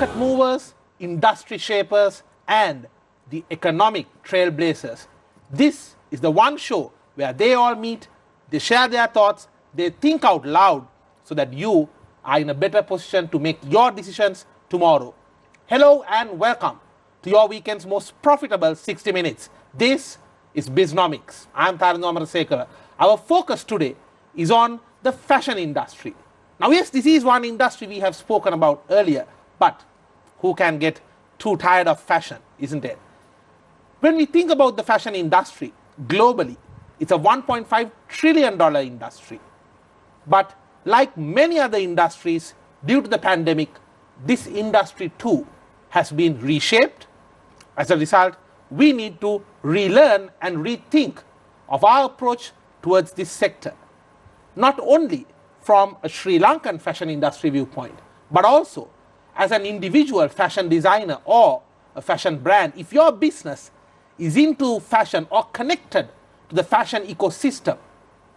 market movers, industry shapers, and the economic trailblazers. This is the one show where they all meet, they share their thoughts, they think out loud so that you are in a better position to make your decisions tomorrow. Hello and welcome to your weekend's most profitable 60 minutes. This is Bisnomics. I'm Tharindra Amarasekara. Our focus today is on the fashion industry. Now yes, this is one industry we have spoken about earlier, but who can get too tired of fashion, isn't it? When we think about the fashion industry globally, it's a $1.5 trillion industry. But like many other industries, due to the pandemic, this industry too has been reshaped. As a result, we need to relearn and rethink of our approach towards this sector. Not only from a Sri Lankan fashion industry viewpoint, but also as an individual fashion designer or a fashion brand. If your business is into fashion or connected to the fashion ecosystem,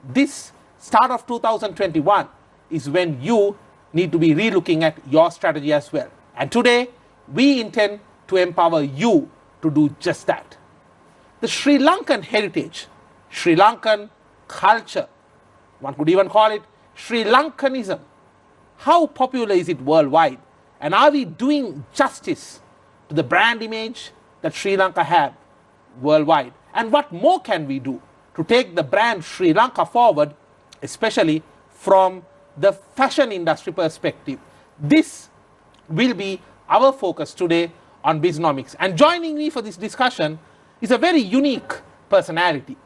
this start of 2021 is when you need to be relooking at your strategy as well. And today, we intend to empower you to do just that. The Sri Lankan heritage, Sri Lankan culture, one could even call it Sri Lankanism. How popular is it worldwide? And are we doing justice to the brand image that Sri Lanka have worldwide? And what more can we do to take the brand Sri Lanka forward, especially from the fashion industry perspective? This will be our focus today on Bisnomics. And joining me for this discussion is a very unique personality.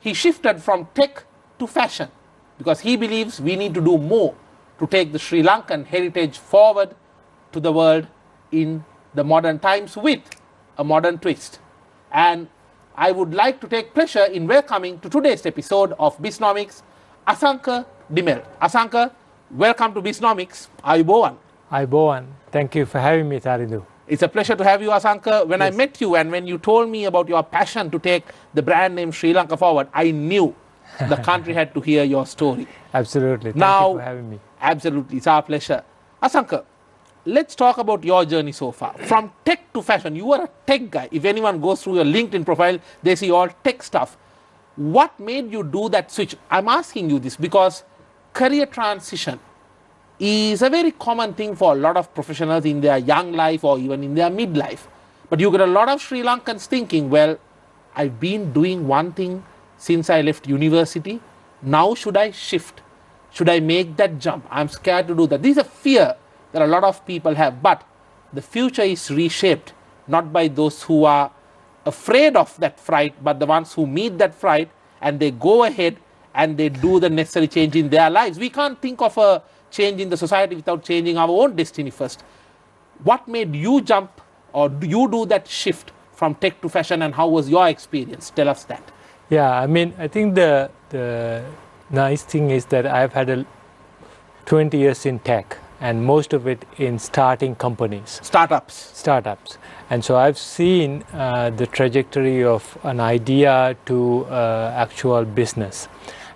He shifted from tech to fashion because he believes we need to do more to take the Sri Lankan heritage forward to the world in the modern times with a modern twist. And I would like to take pleasure in welcoming to today's episode of Bisnomics, Asanka Dimel. Asanka, welcome to Bisnomics. Ayubowan. Ayubowan. Thank you for having me, Tharindu. It's a pleasure to have you, Asanka. When Yes. I met you and when you told me about your passion to take the brand name Sri Lanka forward, I knew the country had to hear your story. Absolutely. Thank Now, you for having me. Absolutely. It's our pleasure. Asanka, let's talk about your journey so far. From tech to fashion, you are a tech guy. If anyone goes through your LinkedIn profile, they see all tech stuff. What made you do that switch? I'm asking you this because career transition is a very common thing for a lot of professionals in their young life or even in their midlife. But you get a lot of Sri Lankans thinking, well, I've been doing one thing since I left university. Now should I shift? Should I make that jump? I'm scared to do that. This is a fear that a lot of people have. But the future is reshaped not by those who are afraid of that fright, but the ones who meet that fright and they go ahead and they do the necessary change in their lives. We can't think of a change in the society without changing our own destiny first. What made you jump or do you do that shift from tech to fashion, and how was your experience? Tell us that. Yeah, I mean, I think the nice thing is that I've had 20 years in tech and most of it in starting companies. Startups. And so I've seen the trajectory of an idea to actual business.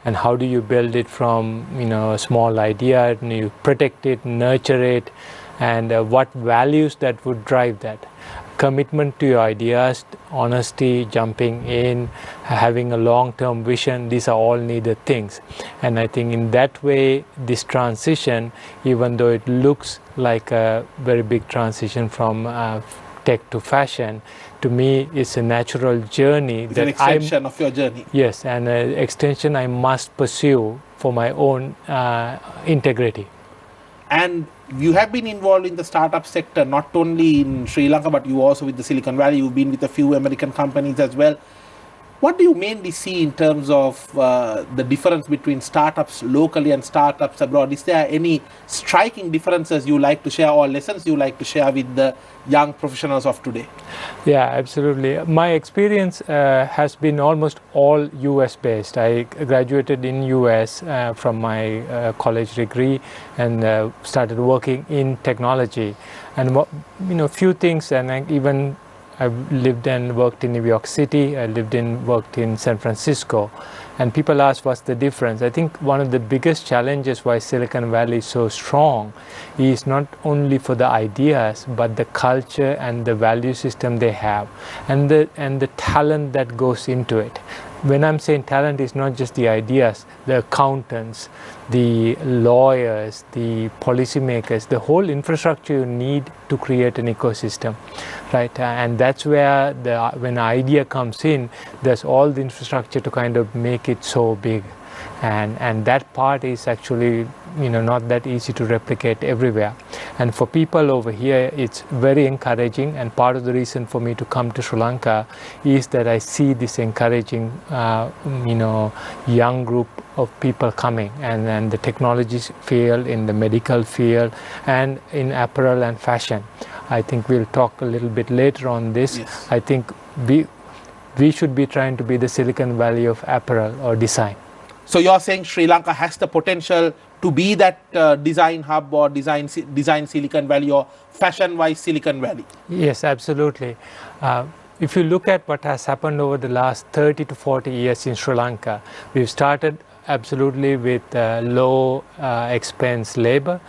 And how do you build it from a small idea, and you protect it, nurture it, and what values that would drive that. Commitment to your ideas, honesty, jumping in, having a long-term vision, these are all needed things. And I think in that way, this transition, even though it looks like a very big transition from tech to fashion, to me it's a natural journey. It's an extension of your journey. Yes, and an extension I must pursue for my own integrity. And you have been involved in the startup sector, not only in Sri Lanka, but you also with the Silicon Valley. You've been with a few American companies as well. What do you mainly see in terms of the difference between startups locally and startups abroad? Is there any striking differences you like to share or lessons you like to share with the young professionals of today? Yeah, absolutely. My experience has been almost all US based. I graduated in US from my college degree and started working in technology. And few things, and even I've lived and worked in New York City, I lived and worked in San Francisco, and people ask what's the difference. I think one of the biggest challenges why Silicon Valley is so strong is not only for the ideas, but the culture and the value system they have, and the talent that goes into it. When I'm saying talent, is not just the ideas, the accountants, the lawyers, the policymakers, the whole infrastructure you need to create an ecosystem, right? And that's where when an idea comes in, there's all the infrastructure to kind of make it so big. And that part is actually, not that easy to replicate everywhere. And for people over here, it's very encouraging. And part of the reason for me to come to Sri Lanka is that I see this encouraging, young group of people coming, and the technology field, in the medical field, and in apparel and fashion. I think we'll talk a little bit later on this. Yes. I think we should be trying to be the Silicon Valley of apparel or design. So you're saying Sri Lanka has the potential to be that design hub or design Silicon Valley or fashion-wise Silicon Valley? Yes, absolutely. If you look at what has happened over the last 30 to 40 years in Sri Lanka, we've started absolutely with low expense labor,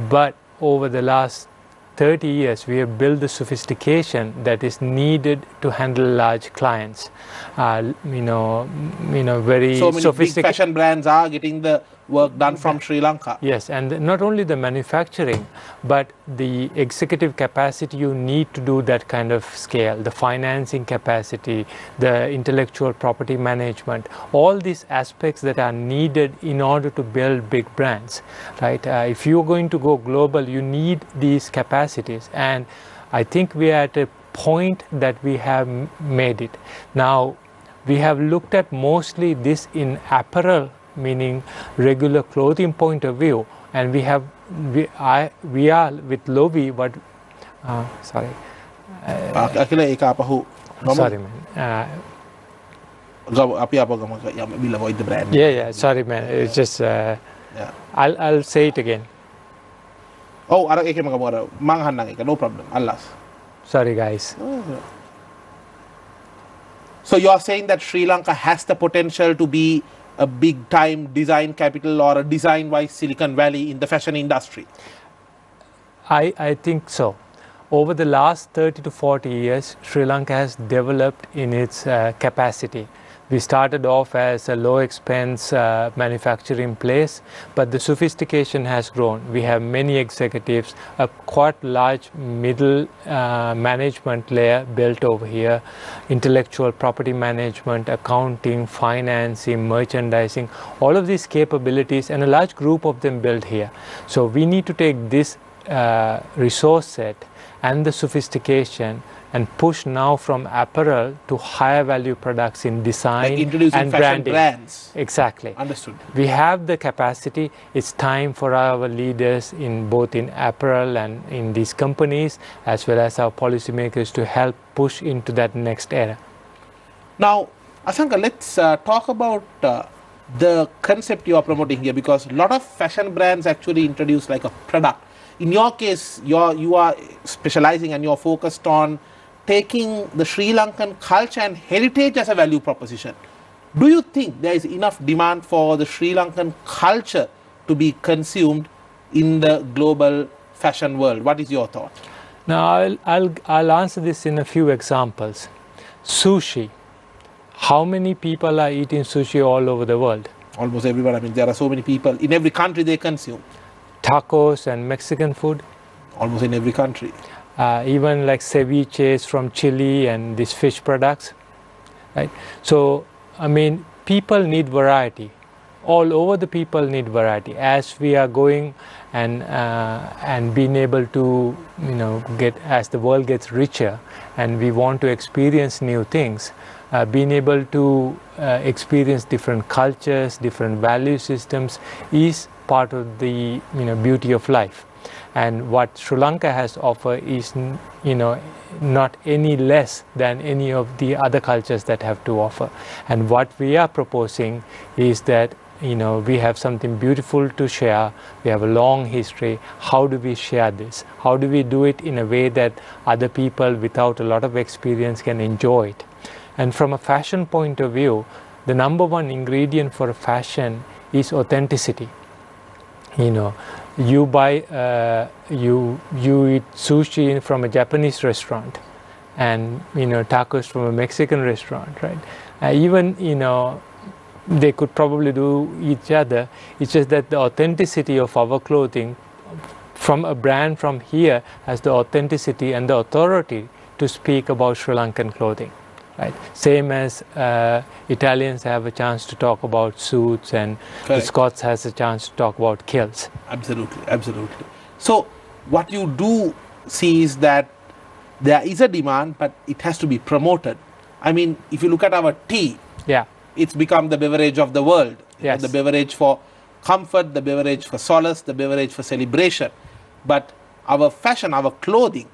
but over the last 30 years, we have built the sophistication that is needed to handle large clients. Very so many sophisticated big fashion brands are getting the work done from Sri Lanka. Yes, and not only the manufacturing, but the executive capacity you need to do that kind of scale, the financing capacity, the intellectual property management, all these aspects that are needed in order to build big brands, right? If you're going to go global, you need these capacities, and I think we are at a point that we have made it. Now, we have looked at mostly this in apparel, meaning regular clothing point of view, and we are with Lovi, but sorry. Sorry, man. Yeah, sorry, man. It's just I'll say it again. Oh, no problem. Allah. Sorry, guys. So you are saying that Sri Lanka has the potential to be a big time design capital or a design wise Silicon Valley in the fashion industry? I think so. Over the last 30 to 40 years, Sri Lanka has developed in its capacity. We started off as a low expense manufacturing place, but the sophistication has grown. We have many executives, a quite large middle management layer built over here, intellectual property management, accounting, financing, merchandising, all of these capabilities, and a large group of them built here. So we need to take this resource set and the sophistication and push now from apparel to higher value products in design, like introducing and fashion branding. Brands. Exactly. Understood. We have the capacity. It's time for our leaders in both in apparel and in these companies, as well as our policymakers, to help push into that next era. Now, Asanka, let's talk about the concept you are promoting here, because a lot of fashion brands actually introduce like a product. In your case, you are specializing and you're focused on taking the Sri Lankan culture and heritage as a value proposition. Do you think there is enough demand for the Sri Lankan culture to be consumed in the global fashion world? What is your thought? Now, I'll answer this in a few examples. Sushi. How many people are eating sushi all over the world? Almost everyone. I mean, there are so many people. In every country they consume. Tacos and Mexican food? Almost in every country. Even like ceviches from Chile and these fish products, right? So, I mean, people need variety. All over the people need variety. As we are going and being able to, as the world gets richer and we want to experience new things, being able to experience different cultures, different value systems is part of the beauty of life. And what Sri Lanka has offered is not any less than any of the other cultures that have to offer. And what we are proposing is that we have something beautiful to share. We have a long history. How do we share this? How do we do it in a way that other people without a lot of experience can enjoy it? And from a fashion point of view, the number one ingredient for a fashion is authenticity. You buy, you eat sushi from a Japanese restaurant, and tacos from a Mexican restaurant, right? Even they could probably do each other. It's just that the authenticity of our clothing from a brand from here has the authenticity and the authority to speak about Sri Lankan clothing. Right. Same as Italians have a chance to talk about suits, and the Scots has a chance to talk about kilts. Absolutely, absolutely. So what you do see is that there is a demand, but it has to be promoted. I mean, if you look at our tea, it's become the beverage of the world. Yes. The beverage for comfort, the beverage for solace, the beverage for celebration. But our fashion, our clothing,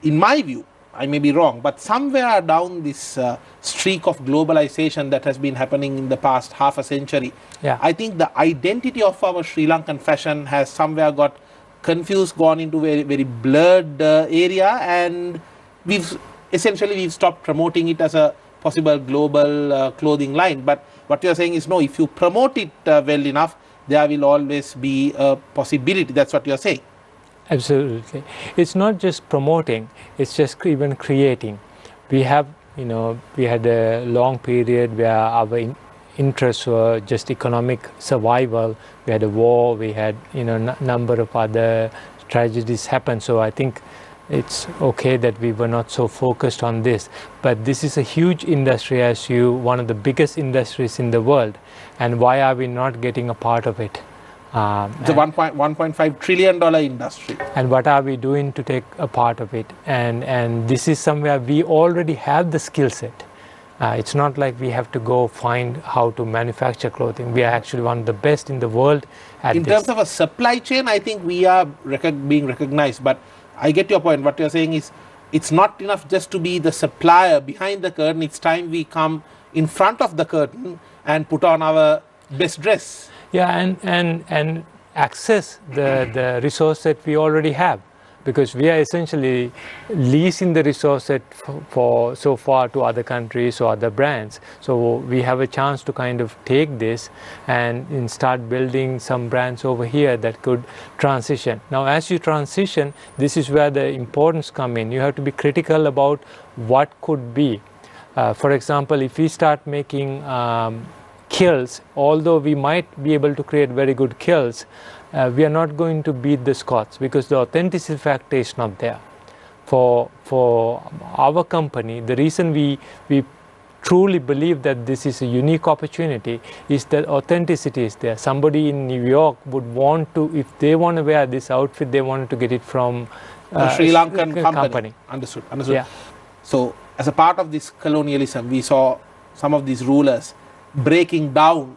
in my view, I may be wrong, but somewhere down this streak of globalization that has been happening in the past half a century, I think the identity of our Sri Lankan fashion has somewhere got confused, gone into very, very blurred area, and we've stopped promoting it as a possible global clothing line. But what you're saying is, no, if you promote it well enough, there will always be a possibility. That's what you're saying. Absolutely. It's not just promoting, it's just even creating. We have, we had a long period where our interests were just economic survival. We had a war, we had, number of other tragedies happen. So I think it's okay that we were not so focused on this. But this is a huge industry, one of the biggest industries in the world. And why are we not getting a part of it? It's a $1.5 trillion industry. And what are we doing to take a part of it? And this is somewhere we already have the skill set. It's not like we have to go find how to manufacture clothing. We are actually one of the best in the world at this. In terms of a supply chain, I think we are being recognized. But I get your point. What you're saying is, it's not enough just to be the supplier behind the curtain. It's time we come in front of the curtain and put on our best dress. Yeah, and access the resource that we already have, because we are essentially leasing the resource set for so far to other countries or other brands. So we have a chance to kind of take this and start building some brands over here that could transition. Now, as you transition, this is where the importance come in. You have to be critical about what could be. For example, if we start making kilts, although we might be able to create very good kilts, we are not going to beat the Scots, because the authenticity factor is not there. For our company, the reason we truly believe that this is a unique opportunity is that authenticity is there. Somebody in New York would want to, if they want to wear this outfit, they wanted to get it from a Sri Lankan company. Understood. Yeah. So as a part of this colonialism, we saw some of these rulers breaking down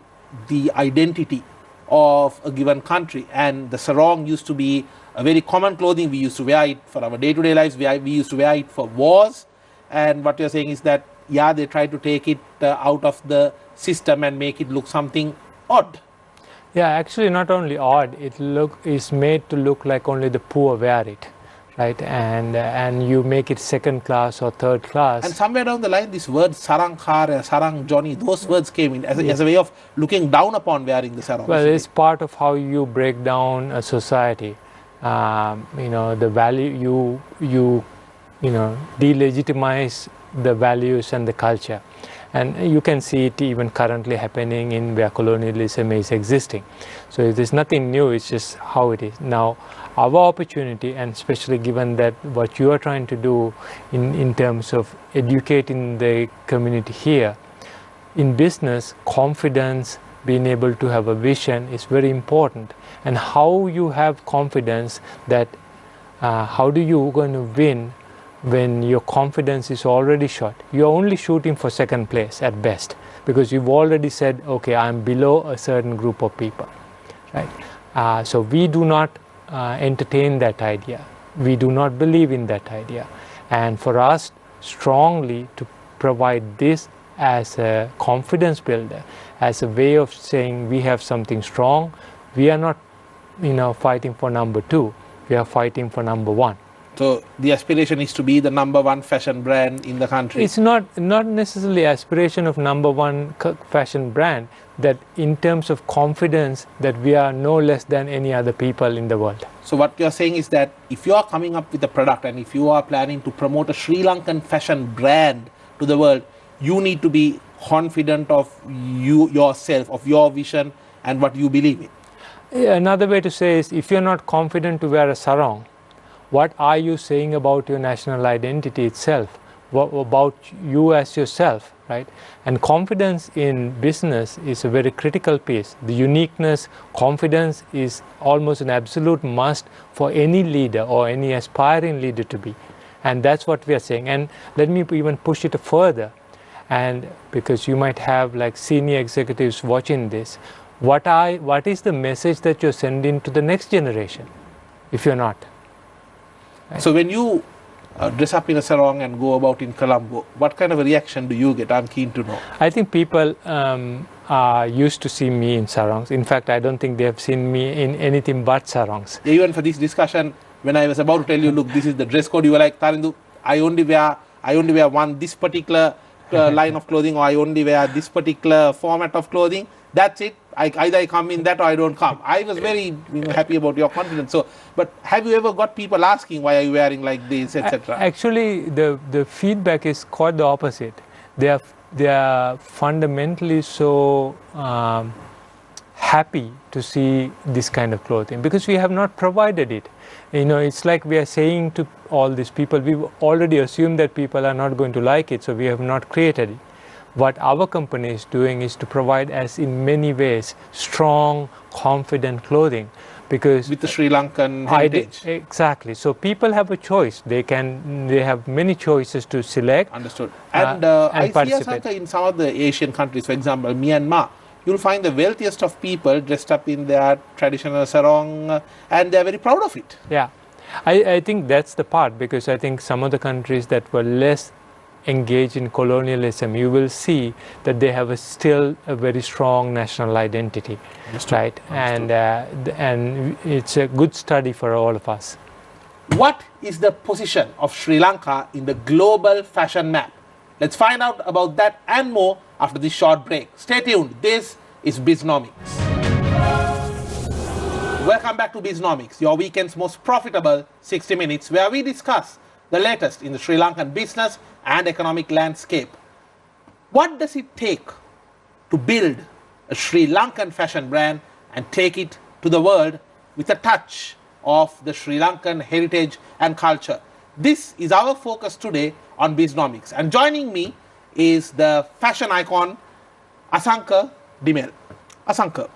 the identity of a given country, and the sarong used to be a very common clothing. We used to wear it for our day-to-day lives. We used to wear it for wars. And what you're saying is that, they try to take it out of the system and make it look something odd. Yeah, actually not only odd, it's made to look like only the poor wear it. Right, and you make it second class or third class. And somewhere down the line, this word sarang khare, sarang Johnny, those words came in as a way of looking down upon wearing the sarong. Well, it's part of how you break down a society. The value you delegitimize the values and the culture, and you can see it even currently happening in where colonialism is existing. So it is nothing new. It's just how it is now. Our opportunity, and especially given that what you are trying to do in terms of educating the community here, in business, confidence, being able to have a vision is very important. And how you have confidence that, how do you going to win when your confidence is already shot? You're only shooting for second place at best, because you've already said, okay, I'm below a certain group of people, right? So we do not entertain that idea. We do not believe in that idea. And for us strongly to provide this as a confidence builder as a way of saying we have something strong. We are not, fighting for number 2. We are fighting for number 1. So the aspiration is to be the number 1 fashion brand in the country. It's not necessarily aspiration of number 1 fashion brand, that in terms of confidence that we are no less than any other people in the world. So what you're saying is that if you are coming up with a product and if you are planning to promote a Sri Lankan fashion brand to the world, you need to be confident of yourself, of your vision and what you believe in. Another way to say is, if you're not confident to wear a sarong, what are you saying about your national identity itself? What about you as yourself, right? And confidence in business is a very critical piece. The uniqueness, confidence is almost an absolute must for any leader or any aspiring leader to be. And that's what we are saying. And let me even push it further. And because you might have like senior executives watching this, what is the message that you're sending to the next generation if you're not? Right? So when you dress up in a sarong and go about in Colombo, what kind of a reaction do you get? I'm keen to know. I think people are used to see me in sarongs. In fact, I don't think they have seen me in anything but sarongs. Even for this discussion, when I was about to tell you, look, this is the dress code, you were like, Tarindu, I only wear this particular line of clothing, or I only wear this particular format of clothing. That's it. Either I come in that or I don't come. I was very happy about your confidence. So, but have you ever got people asking why are you wearing like this, etc.? Actually, the feedback is quite the opposite. They are fundamentally so happy to see this kind of clothing because we have not provided it. It's like we are saying to all these people, we've already assumed that people are not going to like it, so we have not created it. What our company is doing is to provide us in many ways strong, confident clothing, because with the Sri Lankan heritage. Exactly. So people have a choice. They have many choices to select. Understood. And I see Asanka in some of the Asian countries, for example, Myanmar, you'll find the wealthiest of people dressed up in their traditional sarong, and they're very proud of it. Yeah, I think that's the part, because I think some of the countries that were less engaged in colonialism, you will see that they have still a very strong national identity. Understood. Right? Understood. And it's a good study for all of us. What is the position of Sri Lanka in the global fashion map? Let's find out about that and more after this short break. Stay tuned. This is Bisnomics. Welcome back to Bisnomics, your weekend's most profitable 60 minutes, where we discuss the latest in the Sri Lankan business and economic landscape. What does it take to build a Sri Lankan fashion brand and take it to the world with a touch of the Sri Lankan heritage and culture? This is our focus today on Bisnomics. And joining me is the fashion icon, Asanka Dimel. Asanka,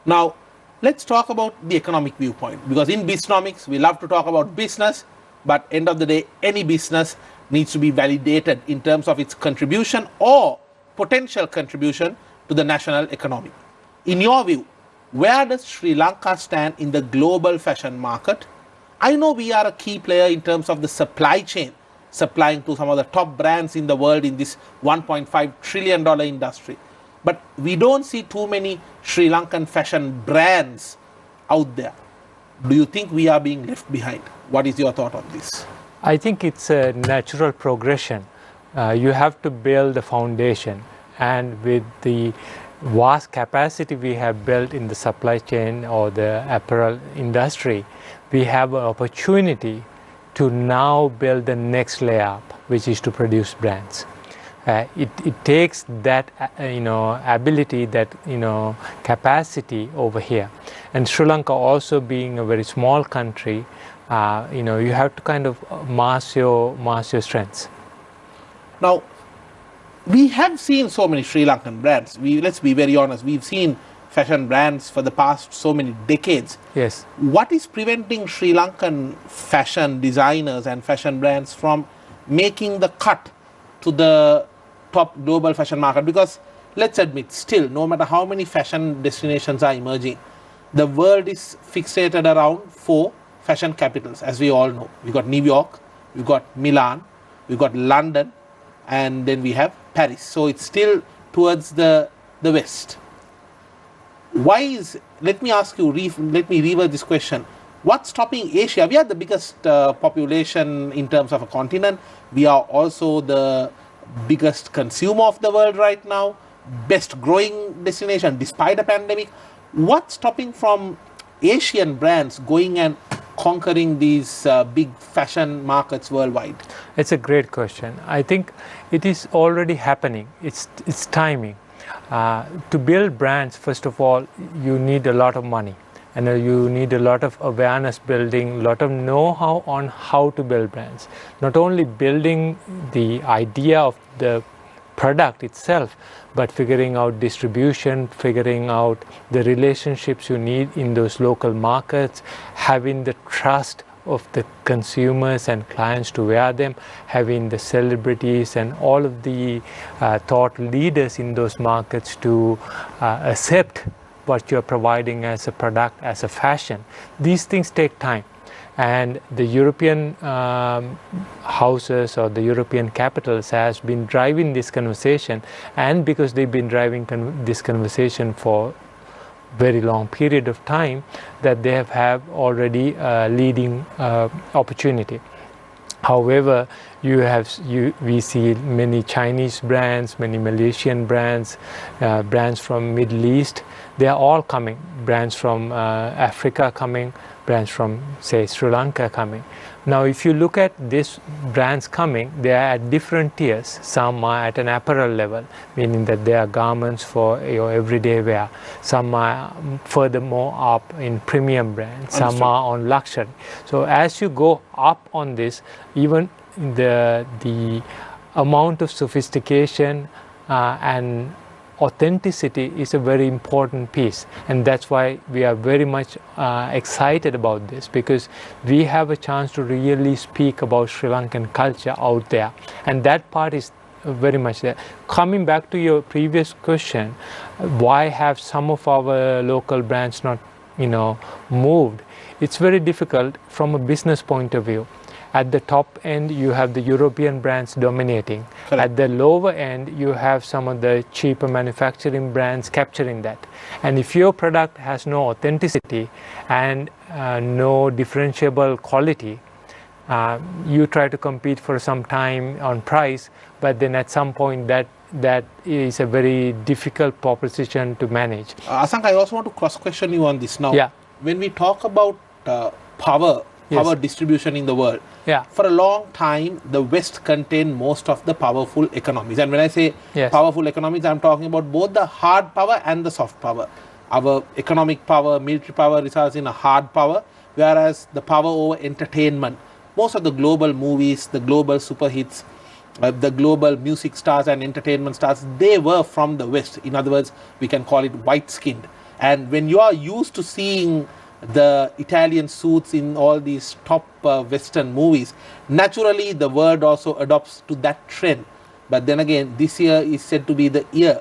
now let's talk about the economic viewpoint, because in Bisnomics we love to talk about business, but end of the day, any business needs to be validated in terms of its contribution or potential contribution to the national economy. In your view, where does Sri Lanka stand in the global fashion market? I know we are a key player in terms of the supply chain, supplying to some of the top brands in the world in this $1.5 trillion industry. But we don't see too many Sri Lankan fashion brands out there. Do you think we are being left behind? What is your thought on this? I think it's a natural progression. You have to build the foundation, and with the vast capacity we have built in the supply chain or the apparel industry, we have an opportunity to now build the next layer up, which is to produce brands. It takes that ability, that capacity over here, and Sri Lanka also being a very small country, you have to kind of mass your strengths. Now, we have seen so many Sri Lankan brands. Let's be very honest. We've seen fashion brands for the past so many decades. Yes. What is preventing Sri Lankan fashion designers and fashion brands from making the cut to the top global fashion market? Because let's admit, still, no matter how many fashion destinations are emerging, the world is fixated around 4 fashion capitals, as we all know. We've got New York, we've got Milan, we've got London, and then we have Paris. So it's still towards the the West. Why is, let me ask you, let me reverse this question. What's stopping Asia? We are the biggest population in terms of a continent. We are also the biggest consumer of the world right now, best growing destination despite a pandemic. What's stopping from Asian brands going and conquering these big fashion markets worldwide? It's a great question. I think it is already happening. It's timing. To build brands, first of all, you need a lot of money, and you need a lot of awareness building, a lot of know-how on how to build brands. Not only building the idea of the product itself, but figuring out distribution, figuring out the relationships you need in those local markets, having the trust of the consumers and clients to wear them, having the celebrities and all of the thought leaders in those markets to accept what you're providing as a product, as a fashion. These things take time. And the European houses or the European capitals has been driving this conversation, and because they've been driving this conversation for very long period of time, that they have already leading opportunity. However, we see many Chinese brands, many Malaysian brands, brands from Middle East. They are all coming. Brands from Africa coming, brands from, say, Sri Lanka coming. Now, if you look at these brands coming, they are at different tiers. Some are at an apparel level, meaning that they are garments for your everyday wear. Some are furthermore up in premium brands. Understood. Some are on luxury. So as you go up on this, even the amount of sophistication and authenticity is a very important piece, and that's why we are very much excited about this, because we have a chance to really speak about Sri Lankan culture out there, and that part is very much there. Coming back to your previous question, why have some of our local brands not, moved? It's very difficult from a business point of view. At the top end, you have the European brands dominating. Correct. At the lower end, you have some of the cheaper manufacturing brands capturing that. And if your product has no authenticity and no differentiable quality, you try to compete for some time on price, but then at some point that is a very difficult proposition to manage. Asank, I also want to cross-question you on this now. Yeah. When we talk about power Yes. distribution in the world. Yeah. For a long time, the West contained most of the powerful economies. And when I say yes. powerful economies, I'm talking about both the hard power and the soft power. Our economic power, military power resides in a hard power, whereas the power over entertainment, most of the global movies, the global super hits, the global music stars and entertainment stars, they were from the West. In other words, we can call it white-skinned. And when you are used to seeing the Italian suits in all these top Western movies, naturally the world also adopts to that trend. But then again, this year is said to be the year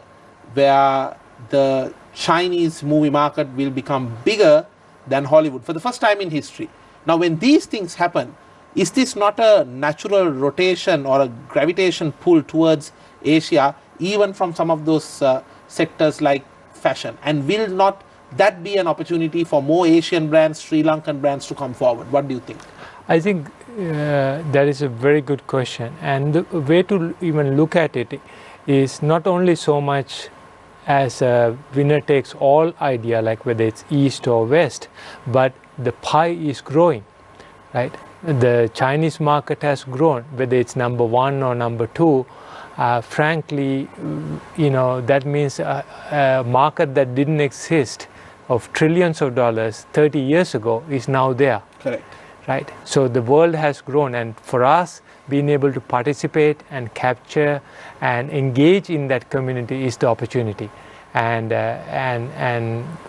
where the Chinese movie market will become bigger than Hollywood for the first time in history. Now, when these things happen, is this not a natural rotation or a gravitation pull towards Asia, even from some of those sectors like fashion? And will not that be an opportunity for more Asian brands, Sri Lankan brands to come forward? What do you think? I think that is a very good question. And the way to even look at it is not only so much as a winner takes all idea, like whether it's East or West, but the pie is growing, right? The Chinese market has grown, whether it's number one or number two. Frankly, that means a market that didn't exist of trillions of dollars 30 years ago is now there. Correct. Right? So the world has grown, and for us, being able to participate and capture and engage in that community is the opportunity. And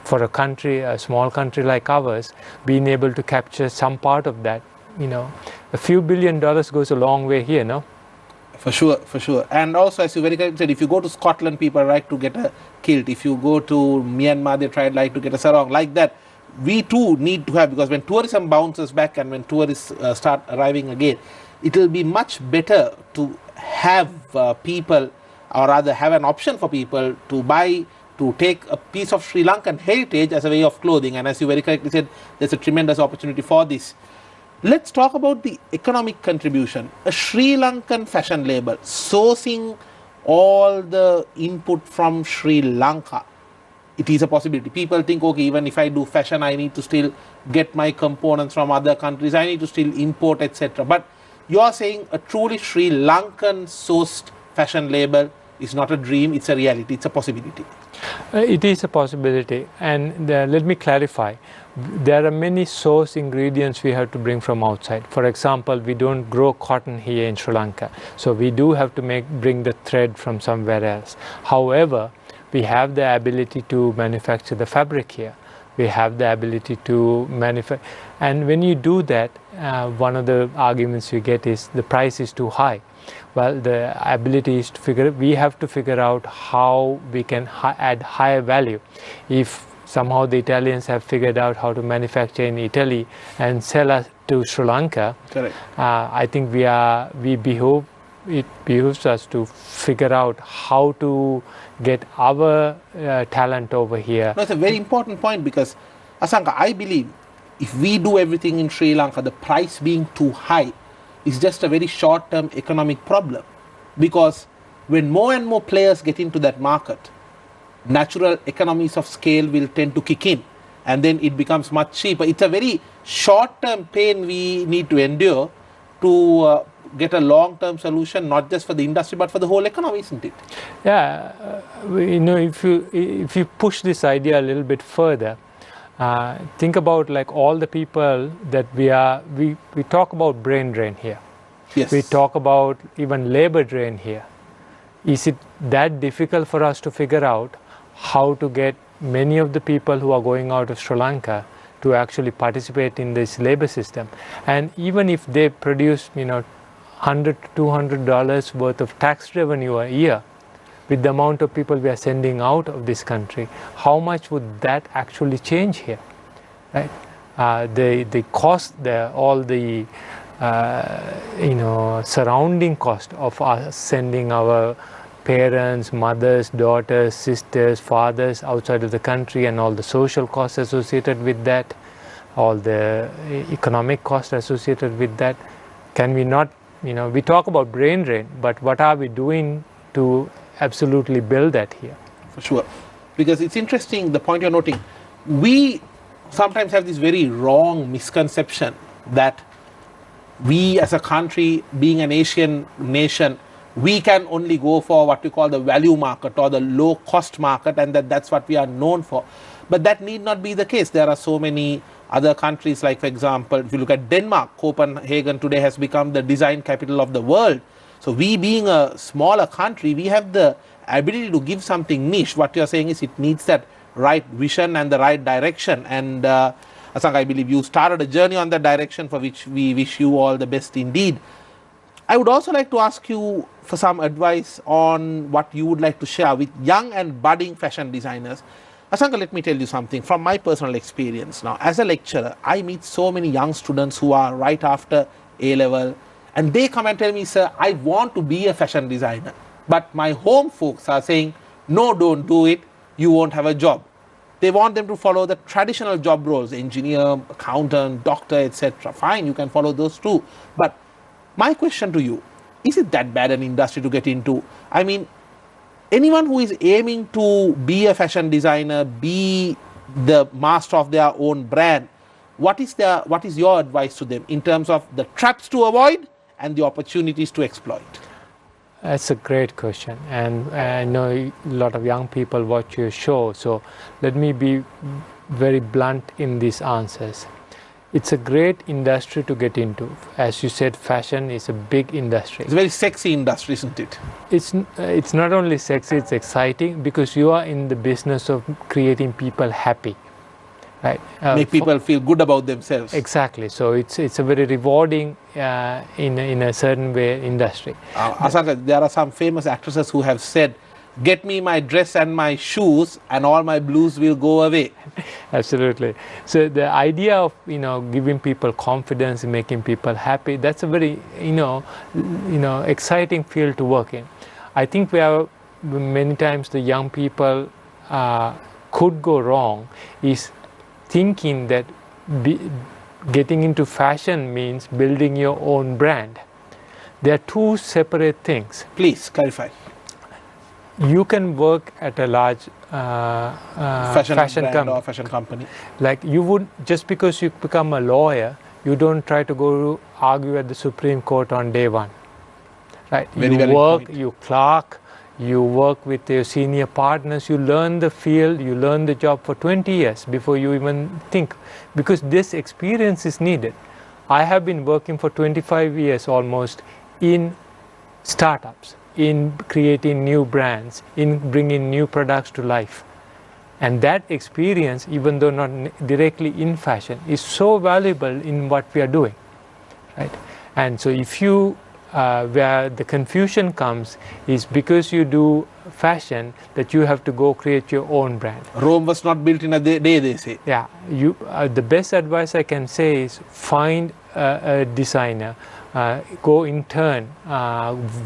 for a country, a small country like ours, being able to capture some part of that, a few $1 billion goes a long way here, no? For sure, for sure. And also, as you very correctly said, if you go to Scotland, people like to get a kilt. If you go to Myanmar, they try like to get a sarong. Like that, we too need to have, because when tourism bounces back and when tourists start arriving again, it will be much better to have people, or rather have an option for people to buy to take a piece of Sri Lankan heritage as a way of clothing. And as you very correctly said, there's a tremendous opportunity for this. Let's talk about the economic contribution. A Sri Lankan fashion label sourcing all the input from Sri Lanka. It is a possibility. People think, okay, even if I do fashion, I need to still get my components from other countries. I need to still import, etc. But you are saying a truly Sri Lankan sourced fashion label is not a dream, it's a reality, it's a possibility. It is a possibility, and let me clarify. There are many source ingredients we have to bring from outside. For example, we don't grow cotton here in Sri Lanka, so we do have to bring the thread from somewhere else. However, we have the ability to manufacture the fabric here. We have the ability to manufacture, and when you do that, one of the arguments you get is the price is too high. Well, the ability is to we have to figure out how we can add higher value. If somehow the Italians have figured out how to manufacture in Italy and sell us to Sri Lanka, correct. I think it behooves us to figure out how to get our talent over here. That's a very important point, because Asanka, I believe if we do everything in Sri Lanka, the price being too high is just a very short-term economic problem, because when more and more players get into that market, natural economies of scale will tend to kick in, and then it becomes much cheaper. It's a very short-term pain we need to endure to get a long-term solution, not just for the industry but for the whole economy, isn't it? Yeah, if you push this idea a little bit further, think about like all the people that we talk about brain drain here. Yes. We talk about even labor drain here. Is it that difficult for us to figure out how to get many of the people who are going out of Sri Lanka to actually participate in this labor system? And even if they produce, $100 to $200 worth of tax revenue a year, with the amount of people we are sending out of this country, how much would that actually change here, right? The cost, all the surrounding cost of us sending our parents, mothers, daughters, sisters, fathers outside of the country, and all the social costs associated with that, all the economic costs associated with that. Can we not, we talk about brain drain, but what are we doing to absolutely build that here? For sure. Because it's interesting, the point you're noting. We sometimes have this very wrong misconception that we as a country, being an Asian nation, we can only go for what we call the value market or the low cost market, and that's what we are known for. But that need not be the case. There are so many other countries, like for example, if you look at Denmark, Copenhagen today has become the design capital of the world. So we, being a smaller country, we have the ability to give something niche. What you're saying is it needs that right vision and the right direction. And Asanka, I believe you started a journey on that direction, for which we wish you all the best indeed. I would also like to ask you for some advice on what you would like to share with young and budding fashion designers. Asanka, let me tell you something from my personal experience now. As a lecturer, I meet so many young students who are right after A-level, and they come and tell me, sir, I want to be a fashion designer, but my home folks are saying, no, don't do it, you won't have a job. They want them to follow the traditional job roles, engineer, accountant, doctor, etc. Fine, you can follow those too. But my question to you, is it that bad an industry to get into? I mean, anyone who is aiming to be a fashion designer, be the master of their own brand, what is your advice to them in terms of the traps to avoid and the opportunities to exploit? That's a great question, and I know a lot of young people watch your show, so let me be very blunt in these answers. It's a great industry to get into. As you said, fashion is a big industry. It's a very sexy industry, isn't it? It's not only sexy, it's exciting, because you are in the business of creating people happy, right? Make people feel good about themselves. Exactly. So it's a very rewarding, in a certain way, industry. Asanka, there are some famous actresses who have said, get me my dress and my shoes and all my blues will go away. Absolutely. So the idea of giving people confidence, making people happy, that's a very exciting field to work in. I think we have many times the young people could go wrong is thinking that getting into fashion means building your own brand. They are two separate things. Please clarify. You can work at a large fashion brand or fashion company. Like you would, just because you become a lawyer, you don't try to go to argue at the Supreme Court on day one. Right? Very you work, point. you clerk, you work with your senior partners, you learn the field, you learn the job for 20 years before you even think, because this experience is needed. I have been working for 25 years almost in startups, in creating new brands, in bringing new products to life. And that experience, even though not directly in fashion, is so valuable in what we are doing, right? And so if you, where the confusion comes is because you do fashion, that you have to go create your own brand. Rome was not built in a day, they say. Yeah, the best advice I can say is find a designer, go intern,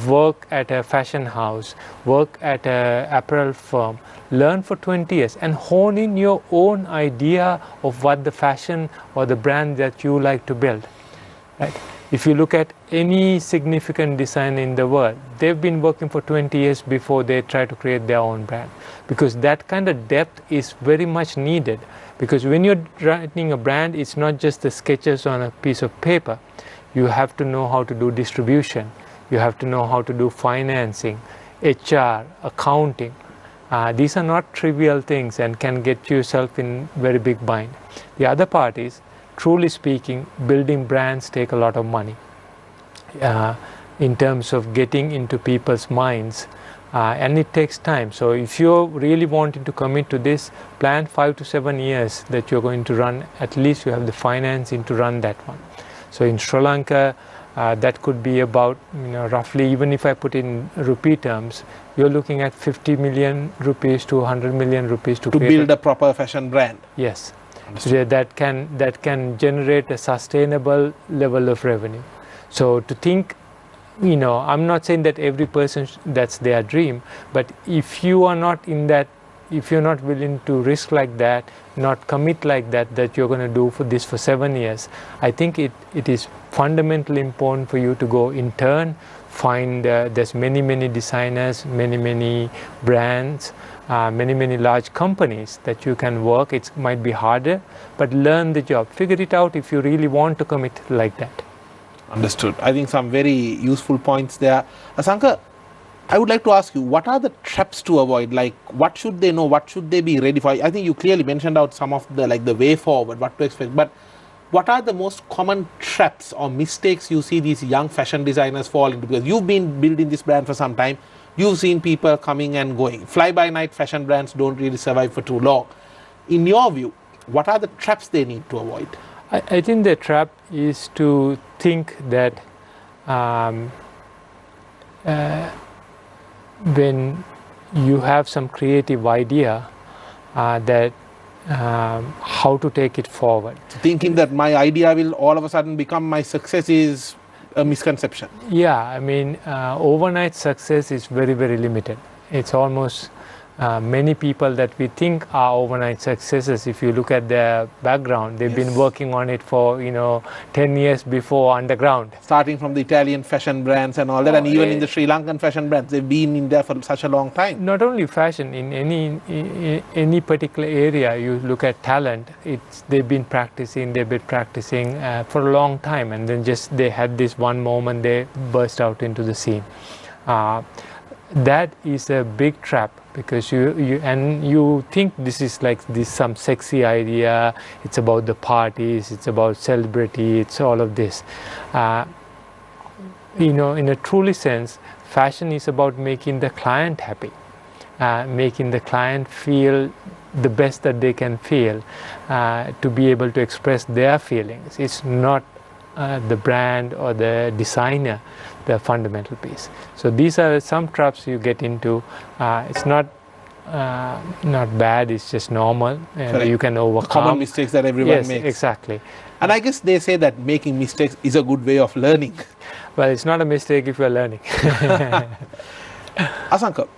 work at a fashion house, work at an apparel firm, learn for 20 years and hone in your own idea of what the fashion or the brand that you like to build. Right? If you look at any significant designer in the world, they've been working for 20 years before they try to create their own brand, because that kind of depth is very much needed. Because when you're writing a brand, it's not just the sketches on a piece of paper. You have to know how to do distribution. You have to know how to do financing, HR, accounting. These are not trivial things and can get yourself in very big bind. The other part is, truly speaking, building brands take a lot of money in terms of getting into people's minds, and it takes time. So if you're really wanting to commit to this, plan 5 to 7 years that you're going to run, at least you have the financing to run that one. So in Sri Lanka, that could be about, roughly, even if I put in rupee terms, you're looking at 50 million rupees to 100 million rupees to build a proper fashion brand. Yes. So that can generate a sustainable level of revenue. So to think, I'm not saying that every person that's their dream, but if you are not in that, if you're not willing to risk like that, not commit like that, that you're going to do for this for 7 years, I think it is fundamentally important for you to go intern, find there's many designers, many brands, many large companies that you can work. It might be harder, but learn the job, figure it out if you really want to commit like that. Understood. I think some very useful points there. Asanka, I would like to ask you, what are the traps to avoid? Like, what should they know? What should they be ready for? I think you clearly mentioned out some of the, like, the way forward, what to expect, but what are the most common traps or mistakes you see these young fashion designers fall into? Because you've been building this brand for some time. You've seen people coming and going. Fly-by-night fashion brands don't really survive for too long. In your view, what are the traps they need to avoid? I think the trap is to think that when you have some creative idea, that how to take it forward. Thinking that my idea will all of a sudden become my success is a misconception. Yeah, I mean, overnight success is very limited. It's almost many people that we think are overnight successes, if you look at their background, they've been working on it for 10 years before underground. Starting from the Italian fashion brands and all that, and even in the Sri Lankan fashion brands, they've been in there for such a long time. Not only fashion, in any particular area, you look at talent, they've been practicing for a long time, and then just they had this one moment, they burst out into the scene. That is a big trap, because you think this is like some sexy idea, it's about the parties, it's about celebrity, it's all of this. In a truly sense, fashion is about making the client happy, making the client feel the best that they can feel, to be able to express their feelings. It's not the brand or the designer, the fundamental piece. So these are some traps you get into. It's not bad, it's just normal, and you can overcome. Common mistakes that everyone makes. Yes, exactly. And I guess they say that making mistakes is a good way of learning. Well, it's not a mistake if you're learning. Asanka,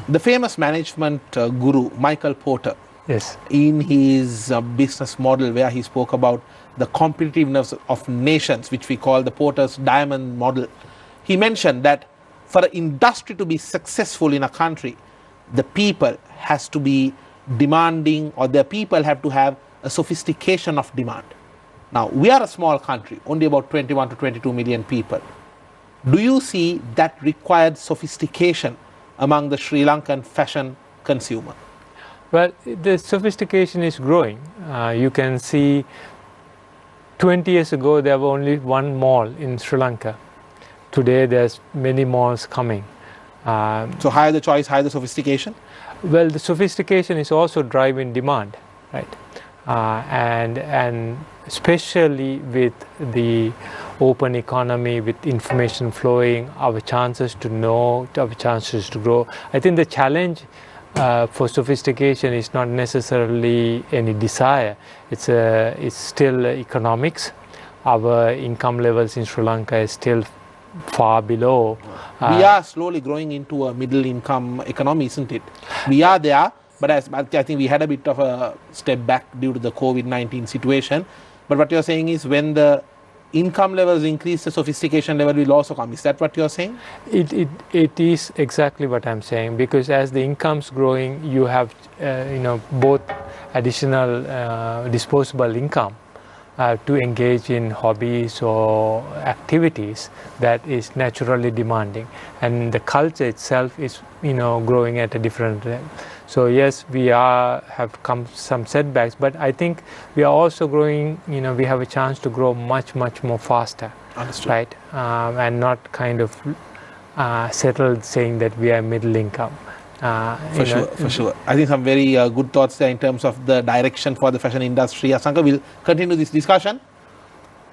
The famous management guru, Michael Porter, Yes. in his business model where he spoke about the competitiveness of nations, which we call the Porter's diamond model, he mentioned that for an industry to be successful in a country, the people has to be demanding, or the people have to have a sophistication of demand. Now, we are a small country, only about 21 to 22 million people. Do you see that required sophistication among the Sri Lankan fashion consumer? Well, the sophistication is growing. You can see 20 years ago there were only one mall in Sri Lanka. Today there's many malls coming. So higher the choice, higher the sophistication? Well, the sophistication is also driving demand, right? And especially with the open economy, with information flowing, our chances to know, our chances to grow. I think the challenge for sophistication is not necessarily any desire. It's still economics. Our income levels in Sri Lanka is still far below. We are slowly growing into a middle income economy, isn't it? We are there, but I think we had a bit of a step back due to the COVID-19 situation. But what you're saying is when the income levels increase, the sophistication level will also come. Is that what you're saying? It is exactly what I'm saying, because as the income's growing, you have both additional disposable income to engage in hobbies or activities that is naturally demanding, and the culture itself is growing at a different level. So yes, we have come some setbacks, but I think we are also growing. We have a chance to grow much more faster. Understood. Right, and not kind of settled saying that we are middle income. For sure. I think some very good thoughts there in terms of the direction for the fashion industry. Asanka will continue this discussion.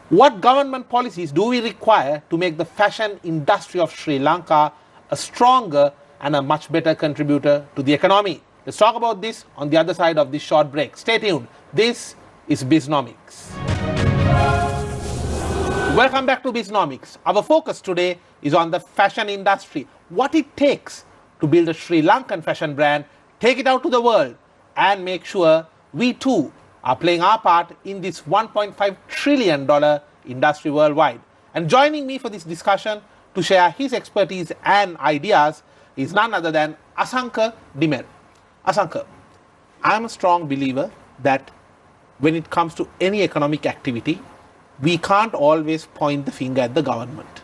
What government policies do we require to make the fashion industry of Sri Lanka a stronger and a much better contributor to the economy? Let's talk about this on the other side of this short break. Stay tuned. This is Bisnomics. Welcome back to Bisnomics. Our focus today is on the fashion industry. What it takes to build a Sri Lankan fashion brand, take it out to the world, and make sure we too are playing our part in this $1.5 trillion industry worldwide. And joining me for this discussion to share his expertise and ideas is none other than Asanka Dimer. Asanka, I am a strong believer that when it comes to any economic activity, we can't always point the finger at the government.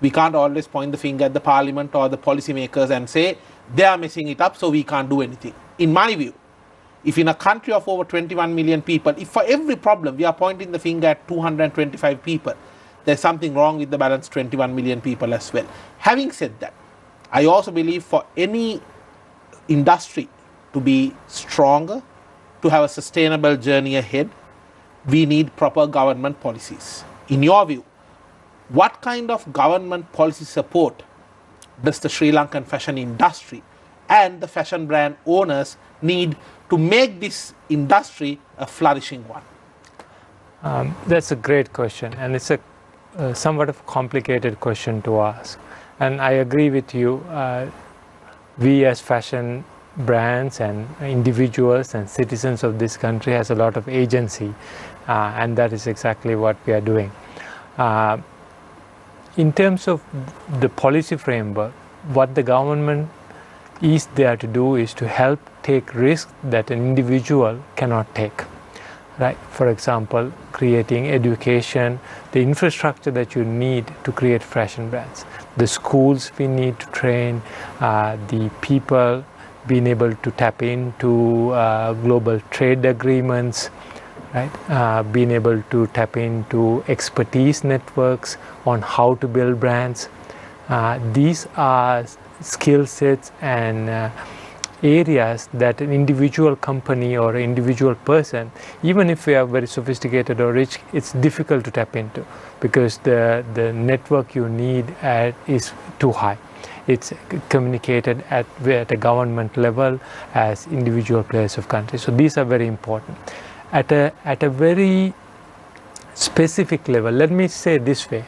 We can't always point the finger at the parliament or the policymakers and say they are messing it up, so we can't do anything. In my view, if in a country of over 21 million people, if for every problem we are pointing the finger at 225 people, there's something wrong with the balance 21 million people as well. Having said that, I also believe for any industry to be stronger, to have a sustainable journey ahead, we need proper government policies. In your view, what kind of government policy support does the Sri Lankan fashion industry and the fashion brand owners need to make this industry a flourishing one? That's a great question, and it's a somewhat of complicated question to ask. And I agree with you. We as fashion brands and individuals and citizens of this country has a lot of agency, and that is exactly what we are doing. In terms of the policy framework, what the government is there to do is to help take risks that an individual cannot take. Right? For example, creating education, the infrastructure that you need to create fashion brands, the schools we need to train, the people being able to tap into global trade agreements, right? Being able to tap into expertise networks on how to build brands. These are skill sets and areas that an individual company or an individual person, even if we are very sophisticated or rich, it's difficult to tap into because the network you need is too high. It's communicated at a government level as individual players of countries. So these are very important. At a very specific level, let me say this way.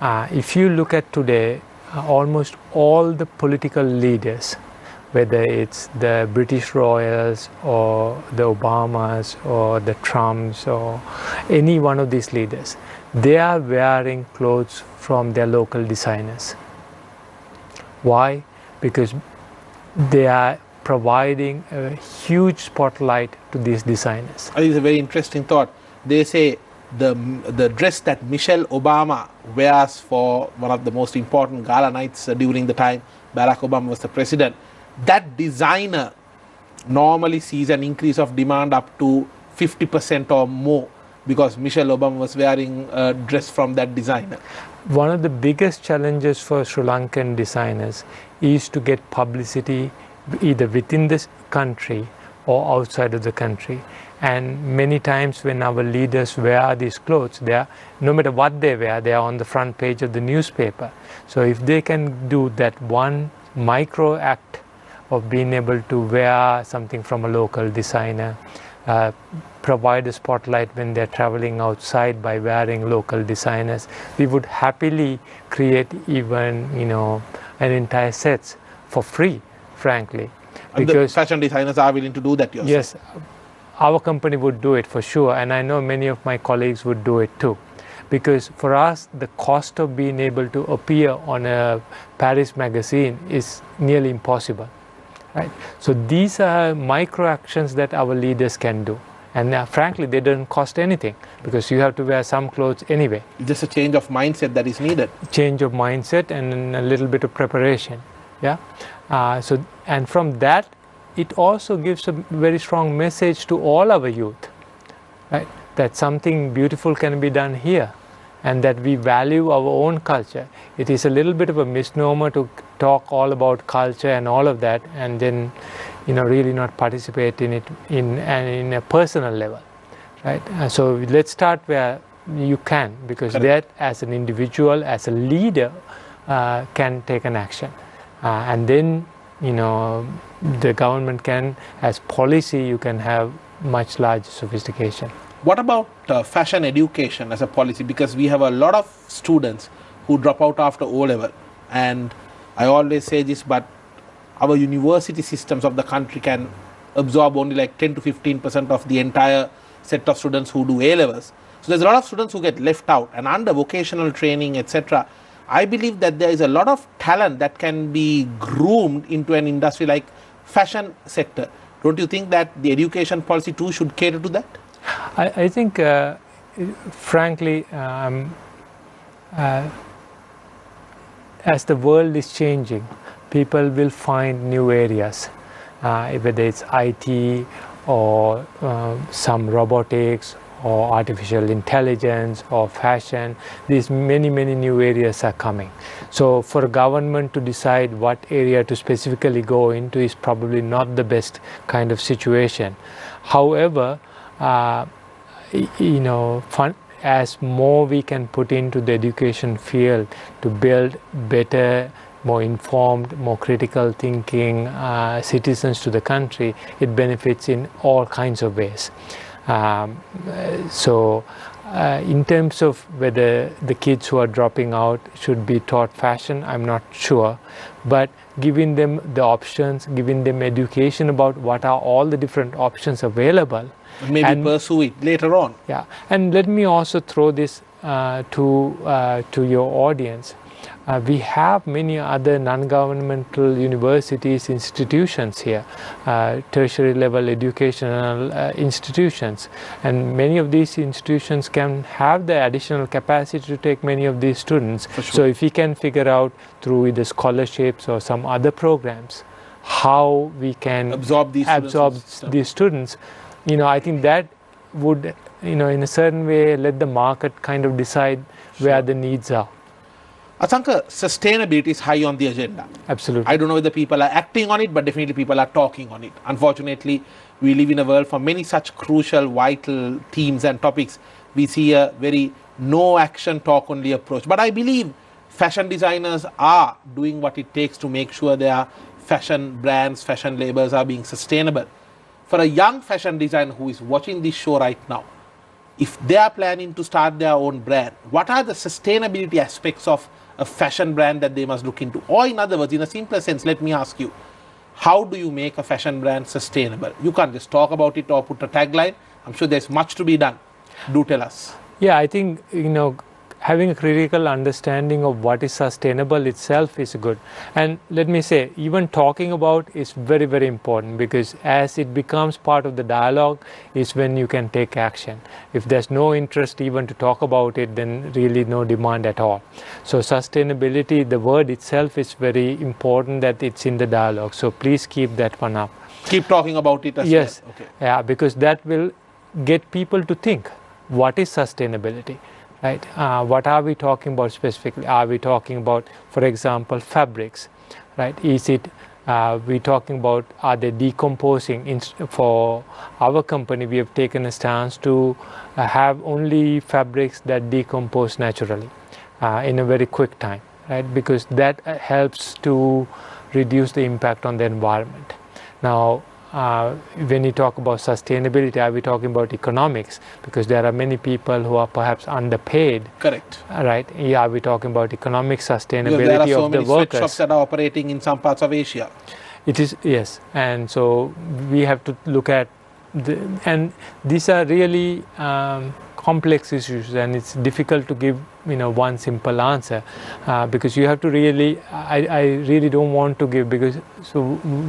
If you look at today, almost all the political leaders whether it's the British royals or the Obamas or the Trumps or any one of these leaders, they are wearing clothes from their local designers. Why? Because they are providing a huge spotlight to these designers. I think it's a very interesting thought. They say the dress that Michelle Obama wears for one of the most important gala nights during the time Barack Obama was the president, that designer normally sees an increase of demand up to 50% or more because Michelle Obama was wearing a dress from that designer. One of the biggest challenges for Sri Lankan designers is to get publicity either within this country or outside of the country. And many times when our leaders wear these clothes, they are, no matter what they wear, they are on the front page of the newspaper. So if they can do that one micro act of being able to wear something from a local designer, provide a spotlight when they're traveling outside by wearing local designers, we would happily create even, you know, an entire sets for free, frankly. And because the fashion designers are willing to do that yourself. Yes, our company would do it for sure, and I know many of my colleagues would do it too. Because for us, the cost of being able to appear on a Paris magazine is nearly impossible. Right? So these are micro actions that our leaders can do. And frankly, they don't cost anything because you have to wear some clothes anyway. Just a change of mindset that is needed. Change of mindset and a little bit of preparation. Yeah. And from that, it also gives a very strong message to all our youth, right? That something beautiful can be done here and that we value our own culture. It is a little bit of a misnomer to talk all about culture and all of that and then, you know, really not participate in it in a personal level, right? So let's start where you can, because that as an individual, as a leader, can take an action. And then, you know, the government can, as policy, you can have much larger sophistication. What about fashion education as a policy? Because we have a lot of students who drop out after O-level. And I always say this, but our university systems of the country can absorb only like 10 to 15% of the entire set of students who do A-levels. So there's a lot of students who get left out, and under vocational training, etc., I believe that there is a lot of talent that can be groomed into an industry like fashion sector. Don't you think that the education policy too should cater to that? I think, frankly, as the world is changing, people will find new areas, whether it's IT or some robotics or artificial intelligence or fashion. These many new areas are coming. So for a government to decide what area to specifically go into is probably not the best kind of situation. However, you know, as more we can put into the education field to build better, more informed, more critical thinking citizens to the country, it benefits in all kinds of ways. In terms of whether the kids who are dropping out should be taught fashion, I'm not sure, but giving them the options, giving them education about what are all the different options available. Maybe pursue it later on. Yeah, and let me also throw this to your audience. We have many other non-governmental universities, institutions here, tertiary level educational institutions, and many of these institutions can have the additional capacity to take many of these students. For sure. So if we can figure out through either scholarships or some other programs how we can absorb these students, you know, I think that would, you know, in a certain way let the market kind of decide where the needs are. Asanka, sustainability is high on the agenda. Absolutely. I don't know whether people are acting on it, but definitely people are talking on it. Unfortunately, we live in a world for many such crucial, vital themes and topics. We see a very no action, talk only approach. But I believe fashion designers are doing what it takes to make sure their fashion brands, fashion labels are being sustainable. For a young fashion designer who is watching this show right now, if they are planning to start their own brand, what are the sustainability aspects of a fashion brand that they must look into? Or in other words, in a simpler sense, let me ask you, how do you make a fashion brand sustainable? You can't just talk about it or put a tagline. I'm sure there's much to be done. Do tell us. Yeah, I think, having a critical understanding of what is sustainable itself is good. And let me say, even talking about is very, very important, because as it becomes part of the dialogue is when you can take action. If there's no interest even to talk about it, then really no demand at all. So sustainability, the word itself is very important that it's in the dialogue. So please keep that one up. Keep talking about it as well. Yes. Okay. Yeah, because that will get people to think, what is sustainability? Right? What are we talking about specifically? Are we talking about, for example, fabrics? Right? Is it we talking about, are they decomposing? For our company, we have taken a stance to have only fabrics that decompose naturally in a very quick time, right? Because that helps to reduce the impact on the environment. Now, when you talk about sustainability, are we talking about economics? Because there are many people who are perhaps underpaid. Correct. Right? Yeah, are we talking about economic sustainability there are so of the many workers? sweatshops that are operating in some parts of Asia. It is, yes. And so we have to look at, and these are really complex issues, and it's difficult to give one simple answer, because you have to really, I really don't want to give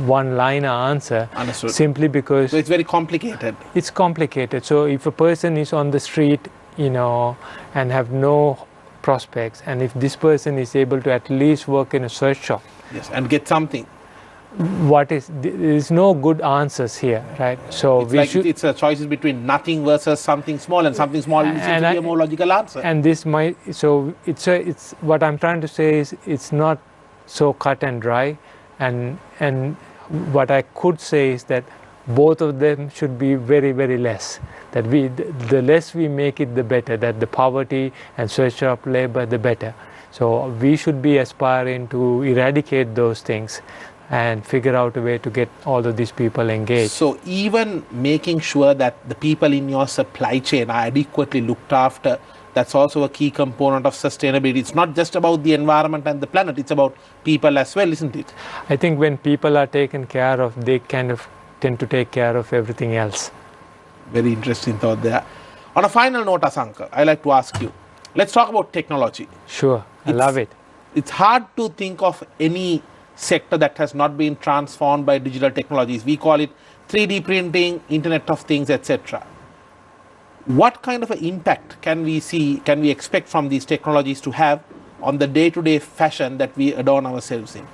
one liner answer. Understood. Simply because so it's very complicated. It's complicated. So if a person is on the street and have no prospects, and if this person is able to at least work in a sweatshop, yes, and get something, there is no good answers here, right? So it's a choices between nothing versus something small, and something small seems to be a more logical answer. And this might, so it's what I'm trying to say is, it's not so cut and dry, and what I could say is that both of them should be very, very less. That the less we make it, the better. That the poverty and sweatshop labor, the better. So we should be aspiring to eradicate those things and figure out a way to get all of these people engaged. So even making sure that the people in your supply chain are adequately looked after, that's also a key component of sustainability. It's not just about the environment and the planet, it's about people as well, isn't it? I think when people are taken care of, they kind of tend to take care of everything else. Very interesting thought there. On a final note, Asanka, I like to ask you, let's talk about technology. Sure, I love it. It's hard to think of any sector that has not been transformed by digital technologies. We call it 3D printing, Internet of Things, etc. What kind of an impact can we expect from these technologies to have on the day-to-day fashion that we adorn ourselves in?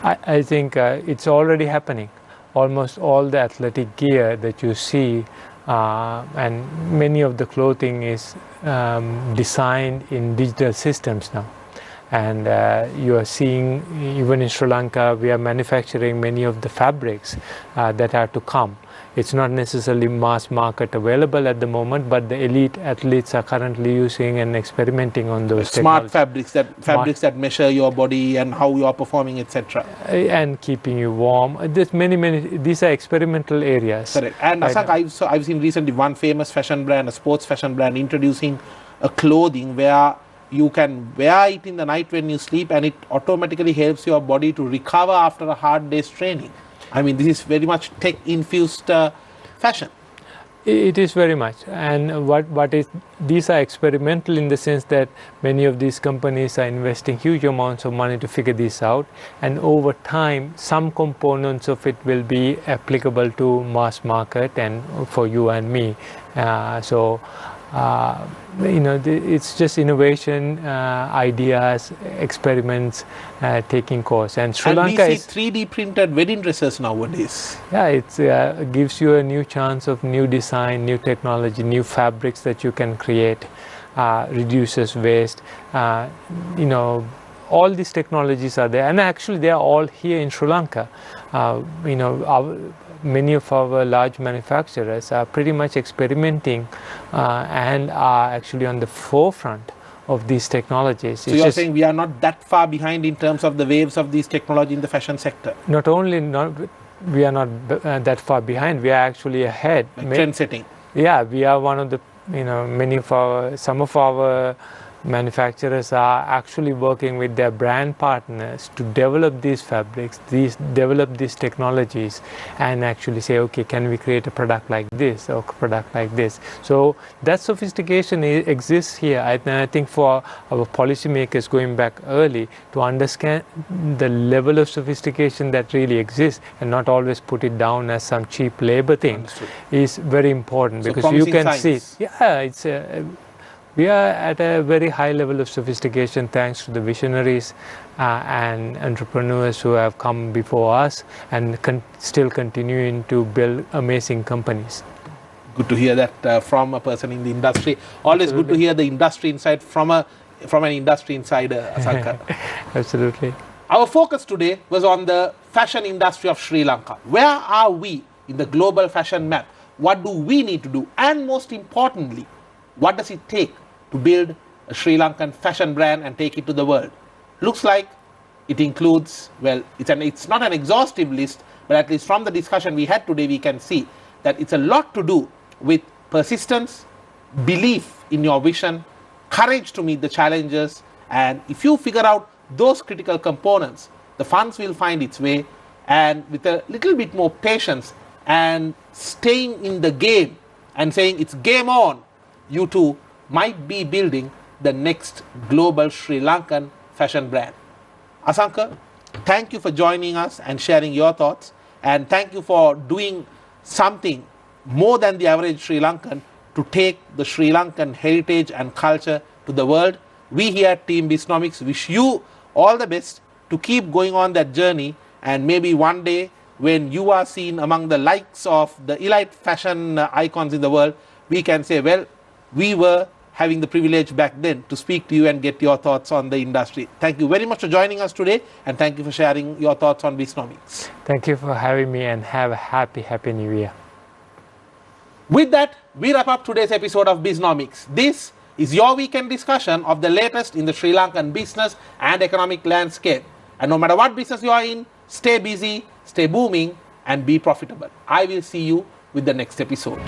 I think it's already happening. Almost all the athletic gear that you see, and many of the clothing is designed in digital systems now. And you are seeing, even in Sri Lanka, we are manufacturing many of the fabrics that are to come. It's not necessarily mass market available at the moment, but the elite athletes are currently using and experimenting on those smart fabrics that measure your body and how you are performing, etc. And keeping you warm. There's many, these are experimental areas. Correct. And right. Asanka, I've seen recently one famous fashion brand, a sports fashion brand, introducing a clothing where you can wear it in the night when you sleep, and it automatically helps your body to recover after a hard day's training. I mean, this is very much tech-infused fashion. It is very much. And these are experimental in the sense that many of these companies are investing huge amounts of money to figure this out. And over time, some components of it will be applicable to mass market and for you and me. It's just innovation, ideas, experiments taking course. And Sri Lanka we see 3D printed wedding dresses nowadays. Yeah, it gives you a new chance of new design, new technology, new fabrics that you can create, reduces waste. All these technologies are there, and actually they are all here in Sri Lanka. Many of our large manufacturers are pretty much experimenting and are actually on the forefront of these technologies. So you're saying we are not that far behind in terms of the waves of these technology in the fashion sector? Not only we are not that far behind, we are actually ahead. Trend setting. Yeah, we are one of the, some of our manufacturers are actually working with their brand partners to develop these fabrics, develop these technologies, and actually say, okay, can we create a product like this or product like this? So that sophistication exists here. And I think for our policymakers going back early to understand the level of sophistication that really exists and not always put it down as some cheap labor thing is very important, so because you can science. see, we are at a very high level of sophistication thanks to the visionaries and entrepreneurs who have come before us and still continuing to build amazing companies. Good to hear that from a person in the industry. Always Absolutely. Good to hear the industry insight from an industry insider, Asanka. Absolutely. Our focus today was on the fashion industry of Sri Lanka. Where are we in the global fashion map? What do we need to do? And most importantly, what does it take to build a Sri Lankan fashion brand and take it to the world? Looks like it includes, well, it's not an exhaustive list, but at least from the discussion we had today, we can see that it's a lot to do with persistence, belief in your vision, courage to meet the challenges, and if you figure out those critical components, the funds will find its way, and with a little bit more patience and staying in the game and saying it's game on, you too might be building the next global Sri Lankan fashion brand. Asanka, thank you for joining us and sharing your thoughts, and thank you for doing something more than the average Sri Lankan to take the Sri Lankan heritage and culture to the world. We here at Team Bisnomics wish you all the best to keep going on that journey, and maybe one day when you are seen among the likes of the elite fashion icons in the world, we can say, well, we were having the privilege back then to speak to you and get your thoughts on the industry. Thank you very much for joining us today, and thank you for sharing your thoughts on Bisnomics. Thank you for having me, and have a happy New Year. With that, we wrap up today's episode of Bisnomics. This is your weekend discussion of the latest in the Sri Lankan business and economic landscape. And no matter what business you are in, stay busy, stay booming, and be profitable. I will see you with the next episode.